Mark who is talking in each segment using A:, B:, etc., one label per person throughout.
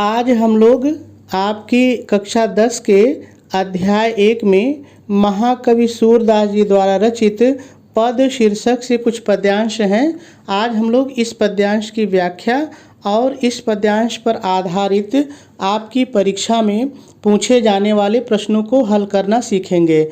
A: आज हम लोग आपकी कक्षा 10 के अध्याय 1 में महाकवि सूरदास जी द्वारा रचित पद शीर्षक से कुछ पद्यांश हैं। आज हम लोग इस पद्यांश की व्याख्या और इस पद्यांश पर आधारित आपकी परीक्षा में पूछे जाने वाले प्रश्नों को हल करना सीखेंगे।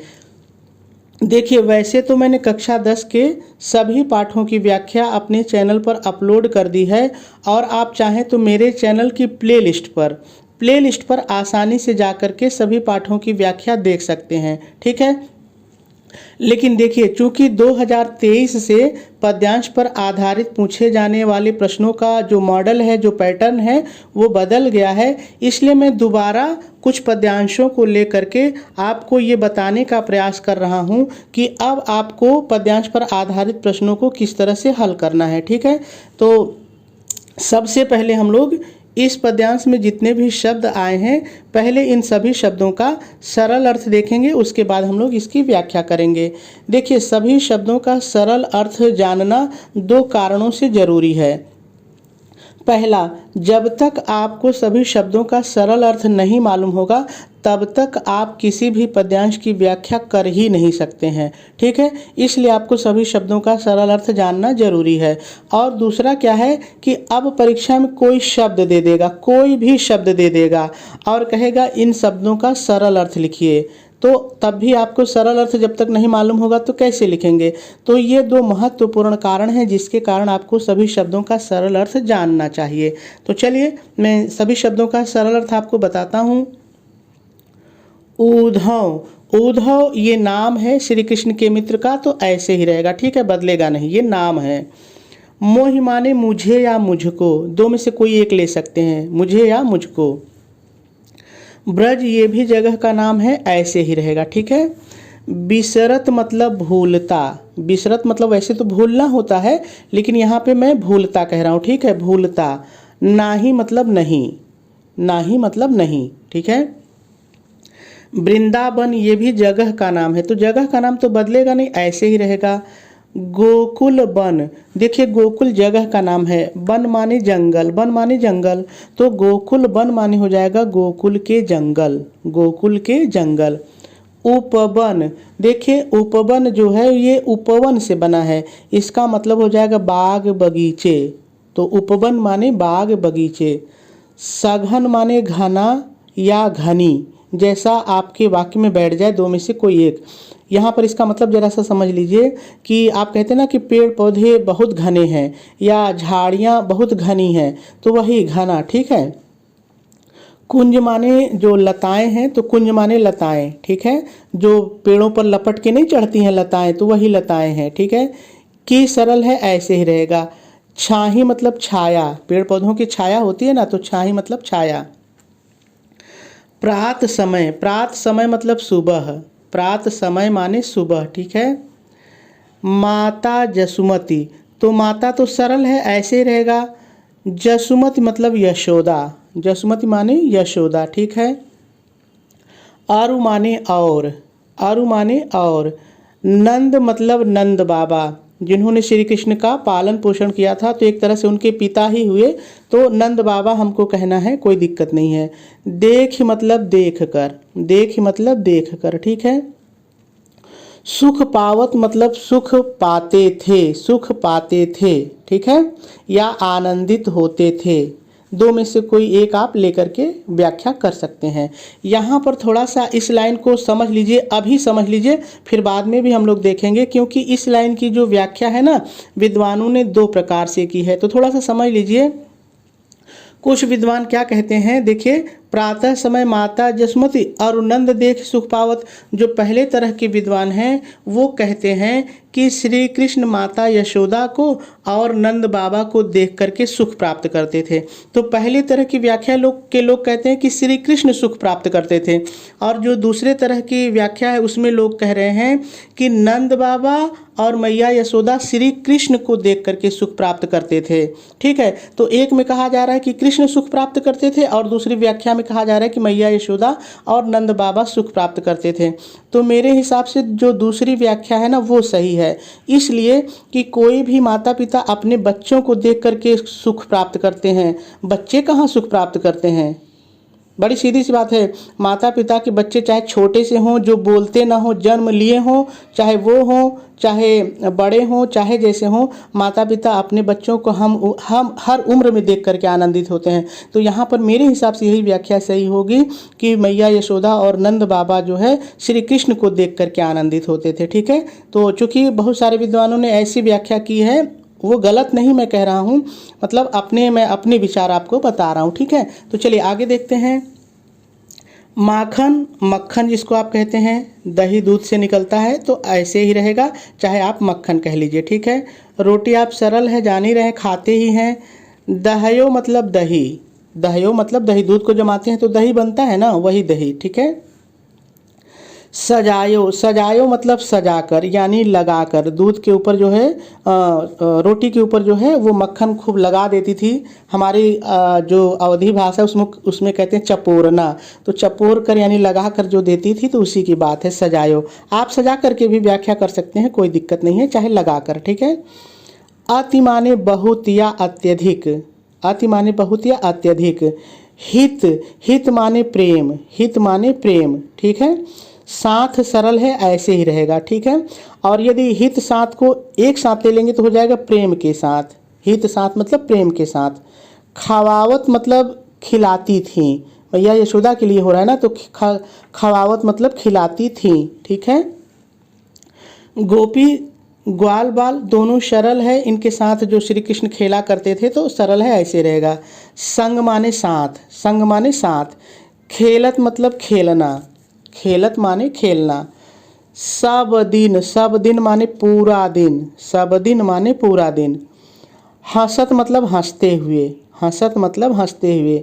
A: देखिए, वैसे तो मैंने कक्षा 10 के सभी पाठों की व्याख्या अपने चैनल पर अपलोड कर दी है और आप चाहें तो मेरे चैनल की प्लेलिस्ट पर आसानी से जाकर के सभी पाठों की व्याख्या देख सकते हैं। ठीक है, लेकिन देखिए, चूंकि 2023 से पद्यांश पर आधारित पूछे जाने वाले प्रश्नों का जो मॉडल है, जो पैटर्न है, वो बदल गया है। इसलिए मैं दोबारा कुछ पद्यांशों को लेकर के आपको ये बताने का प्रयास कर रहा हूँ कि अब आपको पद्यांश पर आधारित प्रश्नों को किस तरह से हल करना है। ठीक है, तो सबसे पहले हम लोग इस पद्यांश में जितने भी शब्द आए हैं, पहले इन सभी शब्दों का सरल अर्थ देखेंगे, उसके बाद हम लोग इसकी व्याख्या करेंगे। देखिए, सभी शब्दों का सरल अर्थ जानना दो कारणों से जरूरी है। पहला, जब तक आपको सभी शब्दों का सरल अर्थ नहीं मालूम होगा तब तक आप किसी भी पद्यांश की व्याख्या कर ही नहीं सकते हैं। ठीक है, इसलिए आपको सभी शब्दों का सरल अर्थ जानना जरूरी है। और दूसरा क्या है कि अब परीक्षा में कोई शब्द दे देगा, कोई भी शब्द दे देगा और कहेगा इन शब्दों का सरल अर्थ लिखिए, तो तब भी आपको सरल अर्थ जब तक नहीं मालूम होगा तो कैसे लिखेंगे। तो ये दो महत्वपूर्ण कारण हैं जिसके कारण आपको सभी शब्दों का सरल अर्थ जानना चाहिए। तो चलिए, मैं सभी शब्दों का सरल अर्थ आपको बताता हूँ। उद्धव, उद्धव ये नाम है श्री कृष्ण के मित्र का, तो ऐसे ही रहेगा। ठीक है, बदलेगा नहीं, ये नाम है। मोहि माने मुझे या मुझको, दो में से कोई एक ले सकते हैं, मुझे या मुझको। ब्रज ये भी जगह का नाम है, ऐसे ही रहेगा। ठीक है, बिसरत मतलब भूलता, बिसरत मतलब वैसे तो भूलना होता है, लेकिन यहाँ पे मैं भूलता कह रहा हूँ। ठीक है, भूलता। नाही मतलब नहीं, नाही मतलब नहीं। ठीक है, वृंदावन ये भी जगह का नाम है, तो जगह का नाम तो बदलेगा नहीं, ऐसे ही रहेगा। गोकुल वन, देखिए गोकुल जगह का नाम है, वन माने जंगल, वन माने जंगल, तो गोकुल वन माने हो जाएगा गोकुल के जंगल, गोकुल के जंगल। उपवन, देखिए उपवन जो है ये उपवन से बना है, इसका मतलब हो जाएगा बाग बगीचे, तो उपवन माने बाग बगीचे। सघन माने घना या घनी, जैसा आपके वाक्य में बैठ जाए, दो में से कोई एक। यहाँ पर इसका मतलब जरा सा समझ लीजिए कि आप कहते हैं ना कि पेड़ पौधे बहुत घने हैं या झाड़ियाँ बहुत घनी हैं, तो वही घना। ठीक है, कुंज माने जो लताएं हैं, तो कुंज माने लताएं। ठीक है, जो पेड़ों पर लपट के नहीं चढ़ती हैं लताएं, तो वही लताएं हैं। ठीक है, की सरल है, ऐसे ही रहेगा। छाही मतलब छाया, पेड़ पौधों की छाया होती है ना, तो छाही मतलब छाया। प्रात समय, प्रात समय मतलब सुबह, प्रात समय माने सुबह। ठीक है, माता जसुमती, तो माता तो सरल है, ऐसे रहेगा। जसुमती मतलब यशोदा, जसुमती माने यशोदा। ठीक है, आरु माने और, आरु माने और। नंद मतलब नंद बाबा, जिन्होंने श्री कृष्ण का पालन पोषण किया था, तो एक तरह से उनके पिता ही हुए, तो नंद बाबा हमको कहना है, कोई दिक्कत नहीं है। देख मतलब देख कर, देख मतलब देख कर। ठीक है, सुख पावत मतलब सुख पाते थे, सुख पाते थे। ठीक है, या आनंदित होते थे, दो में से कोई एक आप लेकर के व्याख्या कर सकते हैं। यहाँ पर थोड़ा सा इस लाइन को समझ लीजिए, अभी समझ लीजिए, फिर बाद में भी हम लोग देखेंगे, क्योंकि इस लाइन की जो व्याख्या है ना, विद्वानों ने दो प्रकार से की है, तो थोड़ा सा समझ लीजिए। कुछ विद्वान क्या कहते हैं, देखिए, प्रातः समय माता जसुमती और नंद देख सुख पावत, जो पहले तरह के विद्वान हैं वो कहते हैं कि श्री कृष्ण माता यशोदा को और नंद बाबा को देख करके सुख प्राप्त करते थे। तो पहले तरह की व्याख्या लोग कहते हैं कि श्री कृष्ण सुख प्राप्त करते थे, और जो दूसरे तरह की व्याख्या है उसमें लोग कह रहे हैं कि नंद बाबा और मैया यशोदा श्री कृष्ण को देख करके सुख प्राप्त करते थे। ठीक है, तो एक में कहा जा रहा है कि कृष्ण सुख प्राप्त करते थे और दूसरी व्याख्या में कहा जा रहा है कि मैया यशोदा और नंद बाबा सुख प्राप्त करते थे। तो मेरे हिसाब से जो दूसरी व्याख्या है ना वो सही है, इसलिए कि कोई भी माता पिता अपने बच्चों को देख करके सुख प्राप्त करते हैं, बच्चे कहाँ सुख प्राप्त करते हैं। बड़ी सीधी सी बात है, माता पिता के बच्चे चाहे छोटे से हों, जो बोलते ना हो, जन्म लिए हों, चाहे वो हों, चाहे बड़े हों, चाहे जैसे हों, माता पिता अपने बच्चों को हम हर उम्र में देख करके आनंदित होते हैं। तो यहाँ पर मेरे हिसाब से यही व्याख्या सही होगी कि मैया यशोदा और नंद बाबा जो है श्री कृष्ण को देख करके आनंदित होते थे। ठीक है, तो चूँकि बहुत सारे विद्वानों ने ऐसी व्याख्या की है, वो गलत नहीं मैं कह रहा हूँ, मतलब मैं अपने विचार आपको बता रहा हूँ। ठीक है, तो चलिए आगे देखते हैं। माखन, मक्खन जिसको आप कहते हैं, दही दूध से निकलता है तो ऐसे ही रहेगा, चाहे आप मक्खन कह लीजिए। ठीक है, रोटी आप सरल है जान ही रहे, खाते ही हैं। दहयो मतलब दही, दहयो मतलब दही, दूध को जमाते हैं तो दही बनता है ना, वही दही। ठीक है, सजायो, सजायो मतलब सजाकर यानी लगाकर, दूध के ऊपर जो है रोटी के ऊपर जो है वो मक्खन खूब लगा देती थी। हमारी जो अवधी भाषा उसमें कहते हैं चपोरना, तो चपोर कर यानी लगा कर जो देती थी, तो उसी की बात है सजायो। आप सजा करके भी व्याख्या कर सकते हैं, कोई दिक्कत नहीं है, चाहे लगा कर। ठीक है, अति माने बहुत या अत्यधिक, अति माने बहुत या अत्यधिक। हित, हित माने प्रेम, हित माने प्रेम। ठीक है, साथ सरल है ऐसे ही रहेगा। ठीक है, और यदि हित साथ को एक साथ ले लेंगे तो हो जाएगा प्रेम के साथ, हित साथ मतलब प्रेम के साथ। खवावत मतलब खिलाती थी, मैया यशोदा के लिए हो रहा है ना, तो खवावत मतलब खिलाती थी। ठीक है, गोपी, ग्वाल बाल दोनों सरल है, इनके साथ जो श्री कृष्ण खेला करते थे तो सरल है ऐसे रहेगा। संग माने साथ, संग माने साथ। खेलत मतलब खेलना, खेलत माने खेलना। सब दिन, सब दिन माने पूरा दिन, सब दिन माने पूरा दिन। हंसत मतलब हंसते हुए, हंसत मतलब हंसते हुए।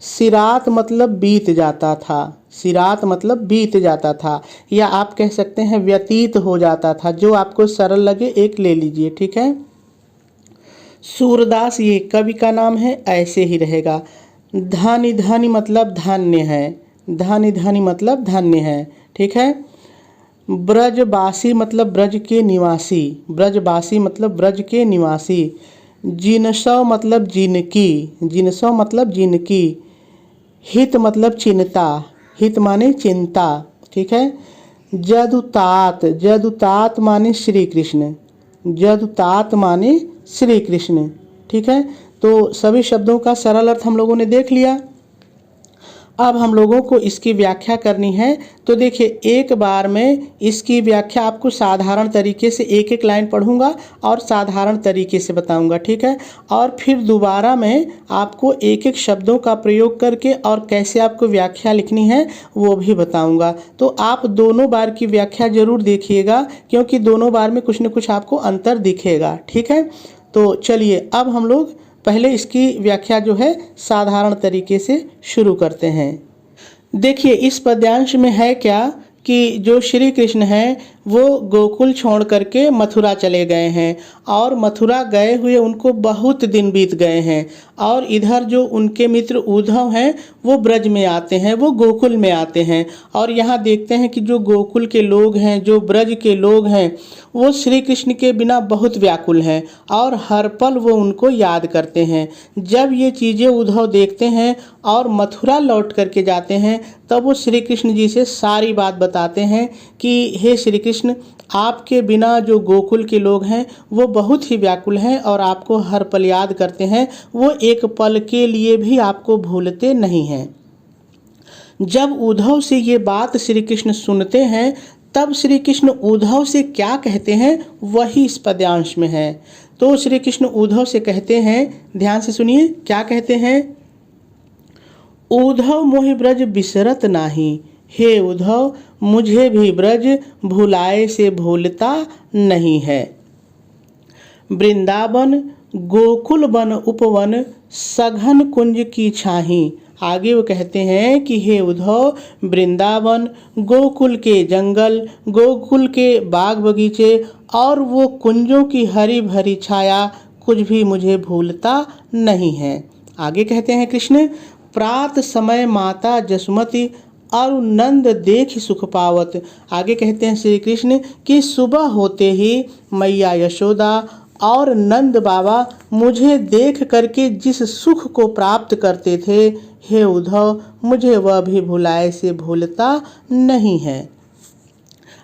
A: सिरात मतलब बीत जाता था, सिरात मतलब बीत जाता था, या आप कह सकते हैं व्यतीत हो जाता था, जो आपको सरल लगे एक ले लीजिए। ठीक है, सूरदास ये कवि का नाम है, ऐसे ही रहेगा। धनी, धनी मतलब धन्य है, धनी, धनी मतलब धन्य है। ठीक है, ब्रजवासी मतलब ब्रज के निवासी, ब्रजवासी मतलब ब्रज के निवासी। जिनसौ मतलब जिनकी, जिनसौ मतलब जिनकी। हित मतलब चिंता, हित माने चिंता। ठीक है, जदुतात, जदुतात माने श्री कृष्ण, जदुतात माने श्री कृष्ण। ठीक है, तो सभी शब्दों का सरल अर्थ हम लोगों ने देख लिया। अब हम लोगों को इसकी व्याख्या करनी है, तो देखिए एक बार में इसकी व्याख्या आपको साधारण तरीके से एक एक लाइन पढ़ूंगा और साधारण तरीके से बताऊंगा। ठीक है, और फिर दोबारा मैं आपको एक एक शब्दों का प्रयोग करके और कैसे आपको व्याख्या लिखनी है वो भी बताऊंगा। तो आप दोनों बार की व्याख्या जरूर देखिएगा, क्योंकि दोनों बार में कुछ न कुछ आपको अंतर दिखेगा। ठीक है, तो चलिए अब हम लोग पहले इसकी व्याख्या जो है साधारण तरीके से शुरू करते हैं। देखिए इस पद्यांश में है क्या कि जो श्री कृष्ण हैं वो गोकुल छोड़ करके मथुरा चले गए हैं, और मथुरा गए हुए उनको बहुत दिन बीत गए हैं, और इधर जो उनके मित्र उद्धव हैं वो ब्रज में आते हैं, वो गोकुल में आते हैं, और यहाँ देखते हैं कि जो गोकुल के लोग हैं, जो ब्रज के लोग हैं, वो श्री कृष्ण के बिना बहुत व्याकुल हैं और हर पल वो उनको याद करते हैं। जब ये चीज़ें उद्धव देखते हैं और मथुरा लौट करके जाते हैं, तब वो श्री कृष्ण जी से सारी बात बताते हैं कि हे श्री कृष्ण, आपके बिना जो गोकुल के लोग हैं वो बहुत ही व्याकुल हैं और आपको हर पल याद करते हैं, वो एक पल के लिए भी आपको भूलते नहीं हैं। जब उद्धव से ये बात श्री कृष्ण सुनते हैं, तब श्री कृष्ण उद्धव से क्या कहते हैं वही इस पद्यांश में है। तो श्री कृष्ण उद्धव से कहते हैं, ध्यान से सुनिए क्या कहते हैं। उद्धव मोहि ब्रज बिसरत नाही, हे उद्धव मुझे भी ब्रज भुलाए से भूलता नहीं है। वृंदावन गोकुल वन उपवन सघन कुंज की छाही। आगे वो कहते हैं कि हे उद्धव, वृंदावन, गोकुल के जंगल, गोकुल के बाग बगीचे और वो कुंजों की हरी भरी छाया कुछ भी मुझे भूलता नहीं है। आगे कहते हैं कृष्ण, प्रात समय माता जसुमती और नंद देख सुख पावत। आगे कहते हैं श्री कृष्ण कि सुबह होते ही मैया यशोदा और नंद बाबा मुझे देख करके जिस सुख को प्राप्त करते थे, हे उद्धव मुझे वह भी भुलाए से भूलता नहीं है।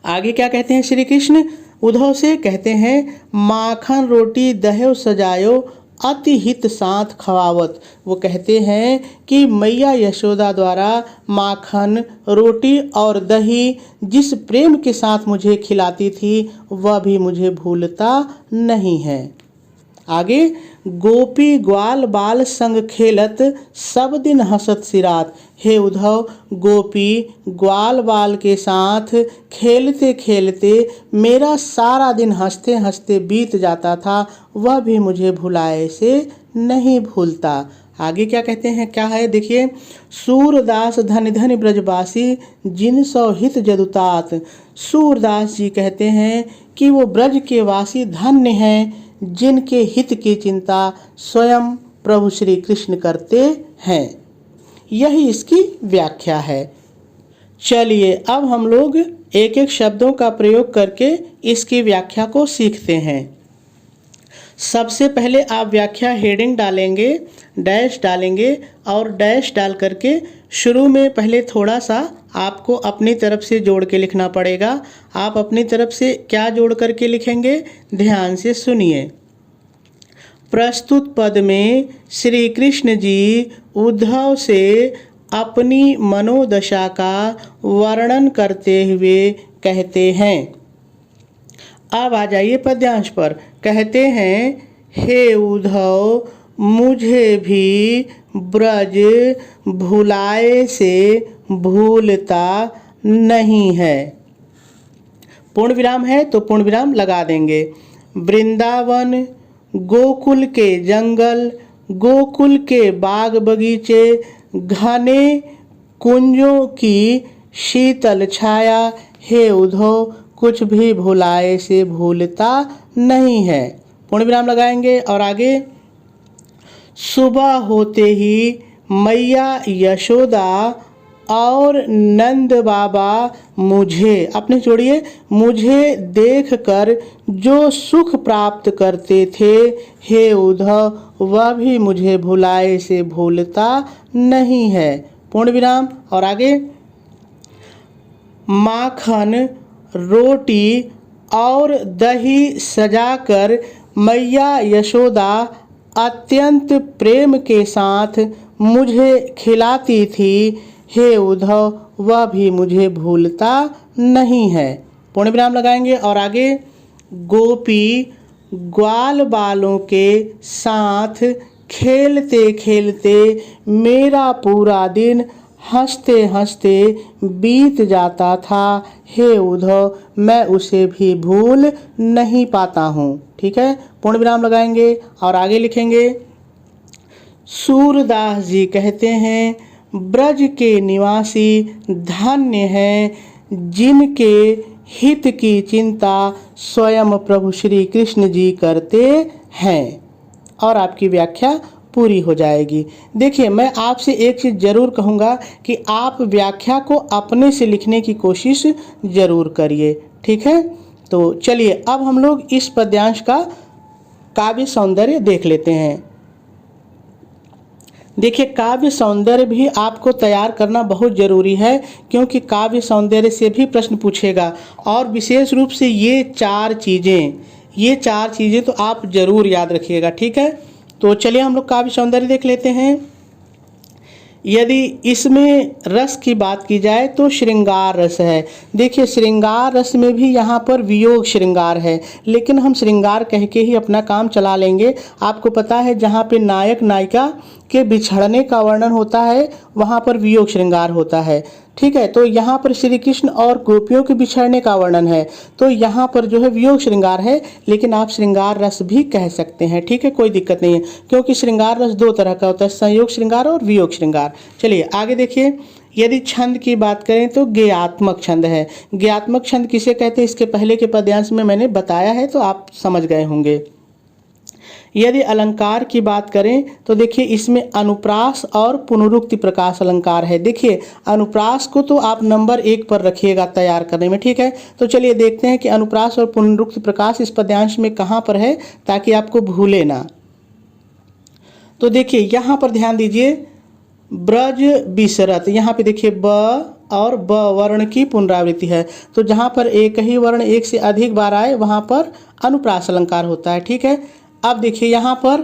A: आगे क्या कहते हैं श्री कृष्ण उद्धव से, कहते हैं माखन रोटी दह्यो सजायो अति हित साथ खवावत। वो कहते हैं कि मैया यशोदा द्वारा माखन रोटी और दही जिस प्रेम के साथ मुझे खिलाती थी वह भी मुझे भूलता नहीं है। आगे गोपी ग्वाल बाल संग खेलत सब दिन हंसत सिरात। हे उद्धव गोपी ग्वाल बाल के साथ खेलते खेलते मेरा सारा दिन हंसते हंसते बीत जाता था, वह भी मुझे भुलाए से नहीं भूलता। आगे क्या कहते हैं, क्या है देखिए, सूरदास धन धन ब्रजवासी जिन सौ हित जदुतात। सूरदास जी कहते हैं कि वो ब्रज के वासी धन्य हैं जिनके हित की चिंता स्वयं प्रभु श्री कृष्ण करते हैं। यही इसकी व्याख्या है। चलिए अब हम लोग एक एक शब्दों का प्रयोग करके इसकी व्याख्या को सीखते हैं। सबसे पहले आप व्याख्या हेडिंग डालेंगे, डैश डालेंगे और डैश डाल करके शुरू में पहले थोड़ा सा आपको अपनी तरफ से जोड़ के लिखना पड़ेगा। आप अपनी तरफ से क्या जोड़ करके लिखेंगे, ध्यान से सुनिए। प्रस्तुत पद में श्री कृष्ण जी उद्धव से अपनी मनोदशा का वर्णन करते हुए कहते हैं। अब आ जाइए पद्यांश पर। कहते हैं, हे उद्धव मुझे भी ब्रज भुलाए से भूलता नहीं है। पूर्ण विराम है तो पूर्ण विराम लगा देंगे। वृंदावन गोकुल के जंगल, गोकुल के बाग बगीचे, घने कुंजों की शीतल छाया, हे उद्धव कुछ भी भुलाए से भूलता नहीं है। पूर्ण विराम लगाएंगे और आगे सुबह होते ही मैया यशोदा और नंद बाबा मुझे, अपने जोड़िए, मुझे देखकर जो सुख प्राप्त करते थे, हे उद्धव वह भी मुझे भुलाए से भूलता नहीं है। पूर्ण विराम और आगे माखन रोटी और दही सजाकर मैया यशोदा अत्यंत प्रेम के साथ मुझे खिलाती थी, हे उद्धव वह भी मुझे भूलता नहीं है। पूर्ण विराम लगाएंगे और आगे गोपी ग्वाल बालों के साथ खेलते खेलते मेरा पूरा दिन हंसते हंसते बीत जाता था, हे उद्धव मैं उसे भी भूल नहीं पाता हूँ। ठीक है, पूर्ण विराम लगाएंगे और आगे लिखेंगे। सूरदास जी कहते हैं, ब्रज के निवासी धन्य हैं जिनके हित की चिंता स्वयं प्रभु श्री कृष्ण जी करते हैं। और आपकी व्याख्या पूरी हो जाएगी। देखिए मैं आपसे एक चीज़ ज़रूर कहूँगा कि आप व्याख्या को अपने से लिखने की कोशिश ज़रूर करिए। ठीक है, तो चलिए अब हम लोग इस पद्यांश का काव्य सौंदर्य देख लेते हैं। देखिए काव्य सौंदर्य भी आपको तैयार करना बहुत ज़रूरी है, क्योंकि काव्य सौंदर्य से भी प्रश्न पूछेगा। और विशेष रूप से ये चार चीज़ें तो आप ज़रूर याद रखिएगा। ठीक है, तो चलिए हम लोग काव्य सौंदर्य देख लेते हैं। यदि इसमें रस की बात की जाए तो श्रृंगार रस है। देखिए श्रृंगार रस में भी यहाँ पर वियोग श्रृंगार है, लेकिन हम श्रृंगार कह के ही अपना काम चला लेंगे। आपको पता है जहाँ पे नायक नायिका के बिछड़ने का वर्णन होता है वहाँ पर वियोग श्रृंगार होता है। ठीक है, तो यहाँ पर श्री कृष्ण और गोपियों के बिछड़ने का वर्णन है, तो यहाँ पर जो है वियोग श्रृंगार है, लेकिन आप श्रृंगार रस भी कह सकते हैं। ठीक है, कोई दिक्कत नहीं है, क्योंकि श्रृंगार रस दो तरह का होता है, संयोग श्रृंगार और वियोग श्रृंगार। चलिए आगे देखिए। यदि छंद की बात करें तो गेयात्मक छंद है। गेयात्मक छंद किसे कहते हैं इसके पहले के पद्यांश में मैंने बताया है, तो आप समझ गए होंगे। यदि अलंकार की बात करें तो देखिए इसमें अनुप्रास और पुनरुक्ति प्रकाश अलंकार है। देखिए अनुप्रास को तो आप नंबर 1 पर रखिएगा तैयार करने में, ठीक है। तो चलिए देखते हैं कि अनुप्रास और पुनरुक्ति प्रकाश इस पद्यांश में कहाँ पर है, ताकि आपको भूले ना। तो देखिए यहाँ पर ध्यान दीजिए, ब्रज बिसरत, यहाँ पे देखिए ब और ब वर्ण की पुनरावृत्ति है। तो जहाँ पर एक ही वर्ण एक से अधिक बार आए वहाँ पर अनुप्रास अलंकार होता है, ठीक है। अब देखिए यहाँ पर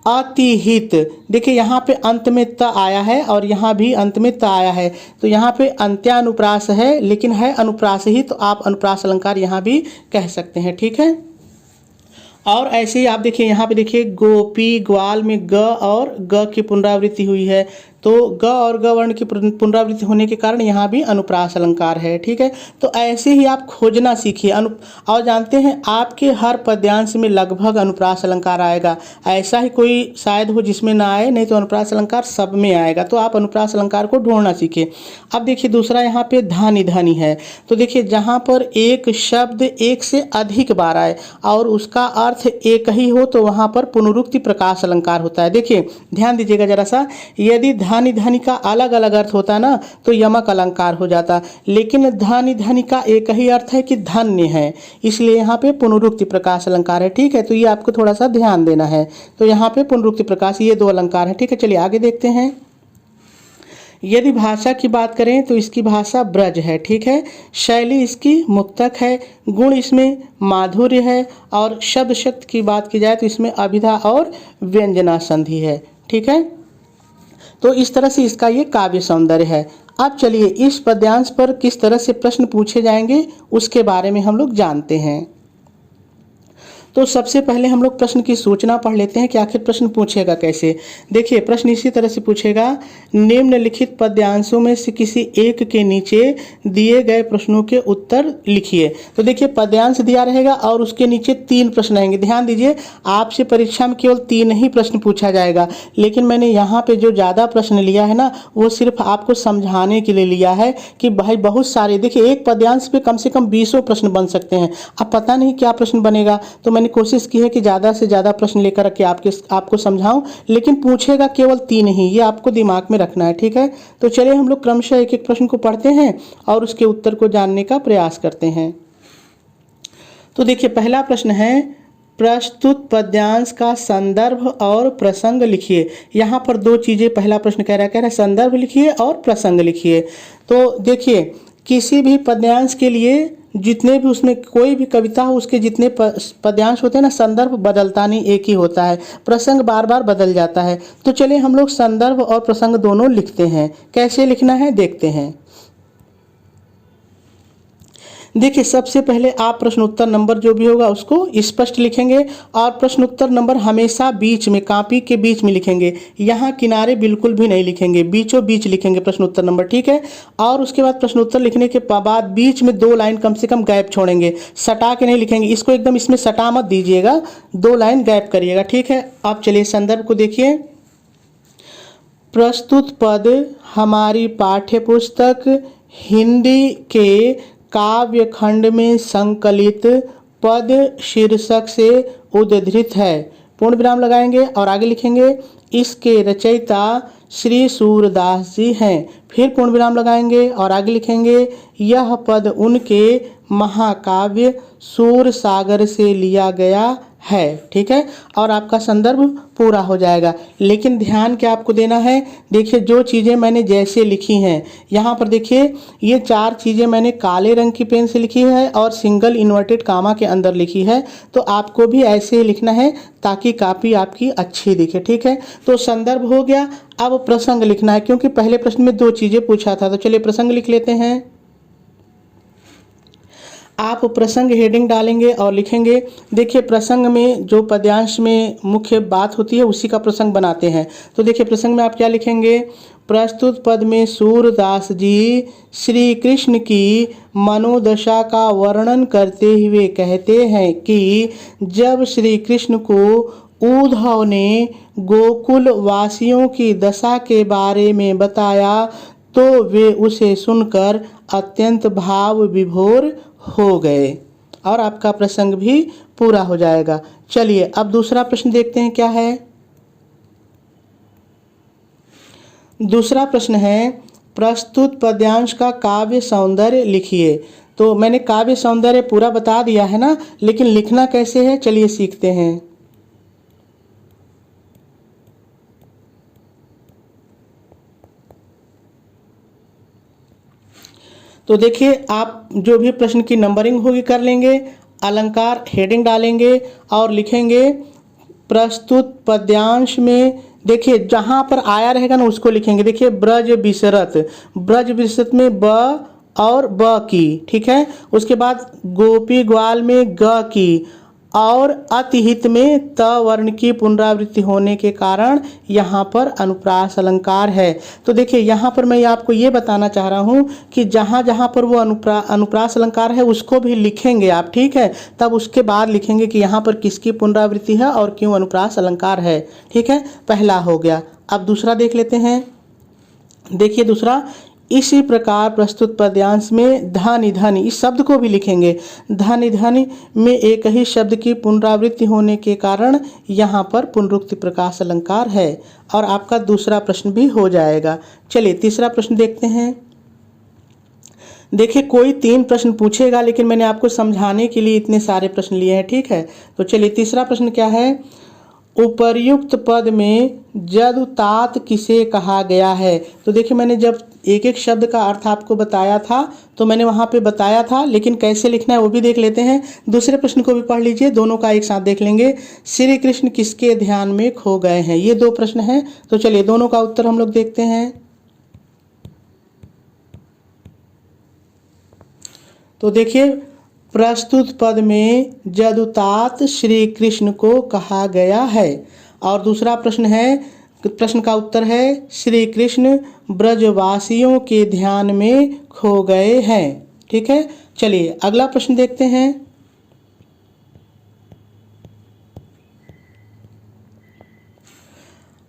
A: अतिहित, देखिए यहाँ पे अंत में त आया है और यहाँ भी अंत में त आया है, तो यहाँ पे अंत्यानुप्रास है लेकिन है अनुप्रास ही, तो आप अनुप्रास अलंकार यहाँ भी कह सकते हैं, ठीक है। और ऐसे ही आप देखिए यहाँ पे देखिए गोपी ग्वाल में ग और ग की पुनरावृत्ति हुई है, तो ग और ग वर्ण की पुनरावृत्ति होने के कारण यहाँ भी अनुप्रास अलंकार है, ठीक है। तो ऐसे ही आप खोजना सीखिए और जानते हैं आपके हर पद्यांश में लगभग अनुप्रास अलंकार आएगा, ऐसा ही कोई शायद हो जिसमें ना आए, नहीं तो अनुप्रास अलंकार सब में आएगा। तो आप अनुप्रास अलंकार को ढूंढना सीखिए। अब देखिए दूसरा यहाँ पे धानी धानी है, तो देखिए जहाँ पर एक शब्द एक से अधिक बार आए और उसका अर्थ एक ही हो तो वहाँ पर पुनरुक्ति प्रकाश अलंकार होता है। देखिए ध्यान दीजिएगा जरा सा, यदि धानी धानी का अलग अलग अर्थ होता ना तो यमक अलंकार हो जाता, लेकिन धानी धानी का एक ही अर्थ है कि धन्य है, इसलिए यहाँ पे पुनरुक्ति प्रकाश अलंकार है, ठीक है। तो ये आपको थोड़ा सा ध्यान देना है। तो यहाँ पे पुनरुक्ति प्रकाश, ये 2 अलंकार है, ठीक है। चलिए आगे देखते हैं। यदि भाषा की बात करें तो इसकी भाषा ब्रज है, ठीक है। शैली इसकी मुक्तक है, गुण इसमें माधुर्य है, और शब्द शक्ति की बात की जाए तो इसमें अभिधा और व्यंजना संधि है, ठीक है। तो इस तरह से इसका ये काव्य सौंदर्य है। अब चलिए इस पद्यांश पर किस तरह से प्रश्न पूछे जाएंगे उसके बारे में हम लोग जानते हैं। तो सबसे पहले हम लोग प्रश्न की सूचना पढ़ लेते हैं कि आखिर प्रश्न पूछेगा कैसे। देखिए प्रश्न इसी तरह से पूछेगा, निम्नलिखित पद्यांशों में से किसी एक के नीचे दिए गए प्रश्नों के उत्तर लिखिए। तो देखिए पद्यांश दिया रहेगा और उसके नीचे 3 प्रश्न रहेंगे। ध्यान दीजिए आपसे परीक्षा में केवल 3 ही प्रश्न पूछा जाएगा, लेकिन मैंने यहाँ पे जो ज़्यादा प्रश्न लिया है ना वो सिर्फ आपको समझाने के लिए लिया है कि भाई बहुत सारे, देखिए एक पद्यांश पे कम से कम 20 प्रश्न बन सकते हैं। अब पता नहीं क्या प्रश्न बनेगा, तो मैंने कोशिश की है कि ज़्यादा से ज़्यादा प्रश्न लेकर के आपको समझाऊं, लेकिन पूछेगा केवल 3 ही, ये आपको दिमाग में रखना है, ठीक है। तो चलिए हम लोग क्रमशः एक एक प्रश्न को पढ़ते हैं और उसके उत्तर को जानने का प्रयास करते हैं। तो देखिए पहला प्रश्न है, प्रस्तुत पद्यांश का संदर्भ और प्रसंग लिखिए। यहाँ पर 2 चीज़ें, पहला प्रश्न कह रहा है संदर्भ लिखिए और प्रसंग लिखिए। तो देखिए किसी भी पद्यांश के लिए जितने भी उसमें कोई भी कविता हो उसके जितने पद्यांश होते हैं ना, संदर्भ बदलता नहीं, एक ही होता है, प्रसंग बार बार बदल जाता है। तो चलिए हम लोग संदर्भ और प्रसंग दोनों लिखते हैं। कैसे लिखना है देखते हैं। देखिए सबसे पहले आप प्रश्न उत्तर नंबर जो भी होगा उसको स्पष्ट लिखेंगे, और प्रश्न उत्तर नंबर हमेशा बीच में, कापी के बीच में लिखेंगे, यहाँ किनारे बिल्कुल भी नहीं लिखेंगे, बीचों बीच लिखेंगे प्रश्न उत्तर नंबर, ठीक है। और उसके बाद प्रश्न उत्तर लिखने के बाद बीच में 2 लाइन कम से कम गैप छोड़ेंगे, सटा के नहीं लिखेंगे, इसको एकदम इसमें सटा मत दीजिएगा, 2 लाइन गैप करिएगा, ठीक है। अब चलिए संदर्भ को देखिए। प्रस्तुत पद हमारी पाठ्यपुस्तक हिंदी के काव्य खंड में संकलित पद शीर्षक से उद्धृत है, पूर्ण विराम लगाएंगे और आगे लिखेंगे इसके रचयिता श्री सूरदास जी हैं, फिर पूर्ण विराम लगाएंगे और आगे लिखेंगे यह पद उनके महाकाव्य सूर सागर से लिया गया है, ठीक है। और आपका संदर्भ पूरा हो जाएगा। लेकिन ध्यान क्या आपको देना है, देखिए जो चीज़ें मैंने जैसे लिखी हैं, यहाँ पर देखिए ये 4 चीज़ें मैंने काले रंग की पेन से लिखी है और सिंगल इन्वर्टेड कामा के अंदर लिखी है, तो आपको भी ऐसे ही लिखना है ताकि कापी आपकी अच्छी दिखे, ठीक है। तो संदर्भ हो गया। अब प्रसंग लिखना है, क्योंकि पहले प्रश्न में 2 चीज़ें पूछा था, तो चलिए प्रसंग लिख लेते हैं। आप प्रसंग हेडिंग डालेंगे और लिखेंगे, देखिए प्रसंग में जो पद्यांश में मुख्य बात होती है उसी का प्रसंग बनाते हैं। तो देखिए प्रसंग में आप क्या लिखेंगे, प्रस्तुत पद में सूरदास जी श्री कृष्ण की मनोदशा का वर्णन करते हुए कहते हैं कि जब श्री कृष्ण को उद्धव ने गोकुल वासियों की दशा के बारे में बताया तो वे उसे सुनकर अत्यंत भाव विभोर हो गए, और आपका प्रसंग भी पूरा हो जाएगा। चलिए अब दूसरा प्रश्न देखते हैं क्या है। दूसरा प्रश्न है, प्रस्तुत पद्यांश का काव्य सौंदर्य लिखिए। तो मैंने काव्य सौंदर्य पूरा बता दिया है ना, लेकिन लिखना कैसे है चलिए सीखते हैं। तो देखिए, आप जो भी प्रश्न की नंबरिंग होगी कर लेंगे, अलंकार हेडिंग डालेंगे और लिखेंगे प्रस्तुत पद्यांश में। देखिए जहाँ पर आया रहेगा ना उसको लिखेंगे। देखिए ब्रज विसरत, ब्रज विसरत में ब और ब की, ठीक है। उसके बाद गोपी ग्वाल में ग की, और अतिहित में त वर्ण की पुनरावृत्ति होने के कारण यहाँ पर अनुप्रास अलंकार है। तो देखिए यहाँ पर मैं आपको ये बताना चाह रहा हूँ कि जहाँ जहाँ पर वो अनुप्रास अलंकार है उसको भी लिखेंगे आप, ठीक है। तब उसके बाद लिखेंगे कि यहाँ पर किसकी पुनरावृत्ति है और क्यों अनुप्रास अलंकार है, ठीक है। पहला हो गया। अब दूसरा देख लेते हैं। देखिए दूसरा, इसी प्रकार प्रस्तुत पद्यांश में धनि धनि इस शब्द को भी लिखेंगे। धनि धनि में एक ही शब्द की पुनरावृत्ति होने के कारण यहाँ पर पुनरुक्ति प्रकाश अलंकार है, और आपका दूसरा प्रश्न भी हो जाएगा। चलिए तीसरा प्रश्न देखते हैं। देखिए कोई 3 प्रश्न पूछेगा, लेकिन मैंने आपको समझाने के लिए इतने सारे प्रश्न लिए हैं, ठीक है। तो चलिए तीसरा प्रश्न क्या है, उपर्युक्त पद में जदुतात किसे कहा गया है। तो देखिए मैंने जब एक एक शब्द का अर्थ आपको बताया था तो मैंने वहाँ पे बताया था, लेकिन कैसे लिखना है वो भी देख लेते हैं। दूसरे प्रश्न को भी पढ़ लीजिए, दोनों का एक साथ देख लेंगे। श्री कृष्ण किसके ध्यान में खो गए हैं, ये 2 प्रश्न हैं। तो चलिए दोनों का उत्तर हम लोग देखते हैं। तो देखिए प्रस्तुत पद में जदुतात श्री कृष्ण को कहा गया है, और दूसरा प्रश्न है, प्रश्न का उत्तर है श्री कृष्ण ब्रजवासियों के ध्यान में खो गए हैं, ठीक है। चलिए अगला प्रश्न देखते हैं।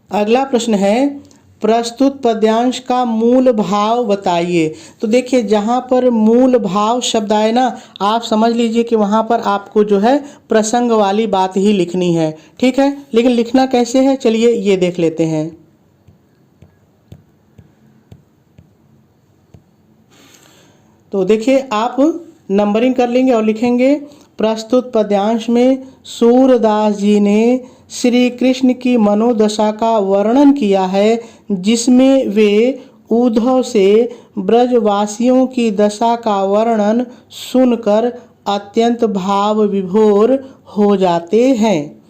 A: अगला प्रश्न है, प्रस्तुत पद्यांश का मूल भाव बताइए। तो देखिए जहाँ पर मूल भाव शब्द आए ना, आप समझ लीजिए कि वहाँ पर आपको जो है प्रसंग वाली बात ही लिखनी है, ठीक है। लेकिन लिखना कैसे है चलिए ये देख लेते हैं। तो देखिए आप नंबरिंग कर लेंगे और लिखेंगे प्रस्तुत पद्यांश में सूरदास जी ने श्री कृष्ण की मनोदशा का वर्णन किया है, जिसमें वे उद्धव से ब्रजवासियों की दशा का वर्णन सुनकर अत्यंत भाव विभोर हो जाते हैं,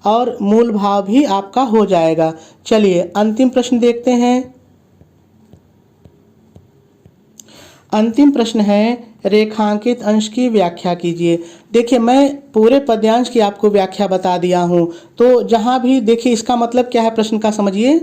A: और मूल भाव भी आपका हो जाएगा। चलिए अंतिम प्रश्न देखते हैं। अंतिम प्रश्न है, रेखांकित अंश की व्याख्या कीजिए। देखिए मैं पूरे पद्यांश की आपको व्याख्या बता दिया हूँ, तो जहाँ भी देखिए इसका मतलब क्या है प्रश्न का समझिए।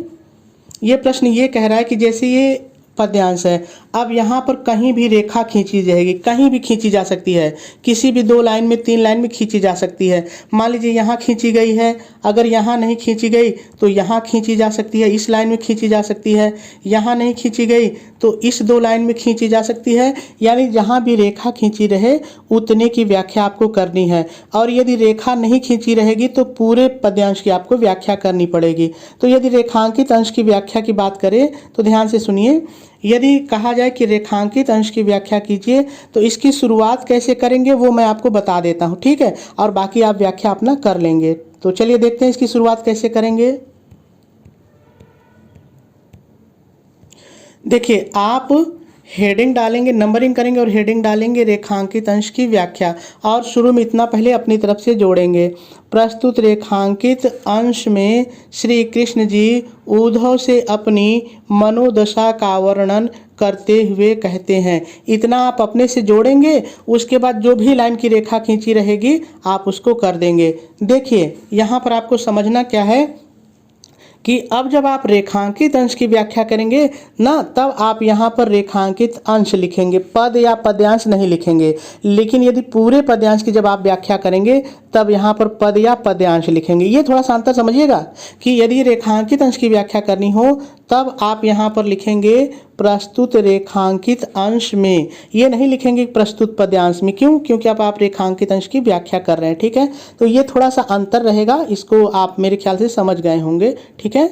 A: ये प्रश्न ये कह रहा है कि जैसे ये पद्यांश है, अब यहाँ पर कहीं भी रेखा खींची जाएगी, कहीं भी खींची जा सकती है, किसी भी 2 लाइन में 3 लाइन में खींची जा सकती है। मान लीजिए यहाँ खींची गई है, अगर यहाँ नहीं खींची गई तो यहाँ खींची जा सकती है, इस लाइन में खींची जा सकती है, यहाँ नहीं खींची गई तो इस 2 लाइन में खींची जा सकती है। यानी जहाँ भी रेखा खींची रहे उतने की व्याख्या आपको करनी है, और यदि रेखा नहीं खींची रहेगी तो पूरे पद्यांश की आपको व्याख्या करनी पड़ेगी। तो यदि रेखांकित अंश की व्याख्या की बात करें तो ध्यान से सुनिए। यदि कहा जाए कि रेखांकित अंश की व्याख्या कीजिए तो इसकी शुरुआत कैसे करेंगे वो मैं आपको बता देता हूँ, ठीक है, और बाकी आप व्याख्या अपना कर लेंगे। तो चलिए देखते हैं इसकी शुरुआत कैसे करेंगे। देखिए आप हेडिंग डालेंगे, नंबरिंग करेंगे और हेडिंग डालेंगे रेखांकित अंश की व्याख्या, और शुरू में इतना पहले अपनी तरफ से जोड़ेंगे। प्रस्तुत रेखांकित अंश में श्री कृष्ण जी उद्धव से अपनी मनोदशा का वर्णन करते हुए कहते हैं। इतना आप अपने से जोड़ेंगे, उसके बाद जो भी लाइन की रेखा खींची रहेगी आप उसको कर देंगे। देखिए यहाँ पर आपको समझना क्या है कि अब जब आप रेखांकित अंश की व्याख्या करेंगे ना, तब आप यहाँ पर रेखांकित अंश लिखेंगे, पद या पद्यांश नहीं लिखेंगे। लेकिन यदि पूरे पद्यांश की जब आप व्याख्या करेंगे तब यहाँ पर पद या पद्यांश लिखेंगे। ये थोड़ा सा अंतर समझिएगा कि यदि रेखांकित अंश की व्याख्या करनी हो तब आप यहाँ पर लिखेंगे प्रस्तुत रेखांकित अंश में। ये नहीं लिखेंगे प्रस्तुत पद्यांश में। क्यों? क्योंकि आप रेखांकित अंश की व्याख्या कर रहे हैं। ठीक है, तो ये थोड़ा सा अंतर रहेगा, इसको आप मेरे ख्याल से समझ गए होंगे। ठीक है।